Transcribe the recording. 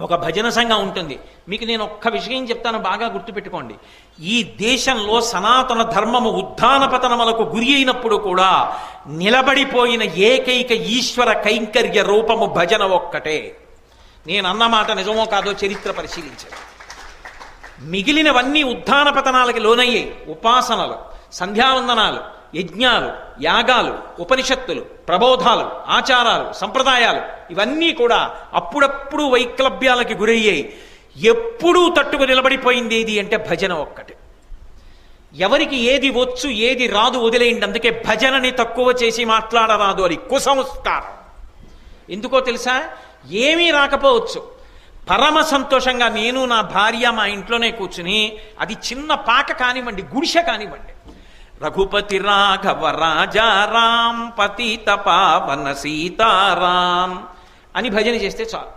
ఒక భజన సంఘం ఉంటుంది. మీకు నేను ఒక్క విషయం చెప్తాను, బాగా గుర్తుపెట్టుకోండి. ఈ దేశంలో సనాతన ధర్మము ఉత్థాన పతనములకు గురి అయినప్పుడు కూడా నిలబడిపోయిన ఏకైక ఈశ్వర కైంకర్య రూపము భజన ఒక్కటే. నేను అన్నమాట నిజమో కాదో చరిత్ర పరిశీలించాను. మిగిలినవన్నీ ఉత్థాన పతనాలకి లోనయ్యాయి. ఉపాసనలు, సంధ్యావందనాలు, యజ్ఞాలు, యాగాలు, ఉపనిషత్తులు, ప్రబోధాలు, ఆచారాలు, సంప్రదాయాలు ఇవన్నీ కూడా అప్పుడప్పుడు వైక్లభ్యాలకి గురయ్యాయి. ఎప్పుడూ తట్టుకు నిలబడిపోయింది ఏది అంటే భజన ఒక్కటే. ఎవరికి ఏది వచ్చు ఏది రాదు వదిలేయండి. అందుకే భజనని తక్కువ చేసి మాట్లాడరాదు, అది కుసంస్కారం. ఎందుకో తెలుసా? ఏమీ రాకపోవచ్చు, పరమ సంతోషంగా నేను నా భార్య మా ఇంట్లోనే కూర్చుని, అది చిన్న పాక కానివ్వండి, గుడిసె కానివ్వండి, రఘుపతి రాఘవ రాజారాం పతిత పావన సీతారాం అని భజన చేస్తే చాలు.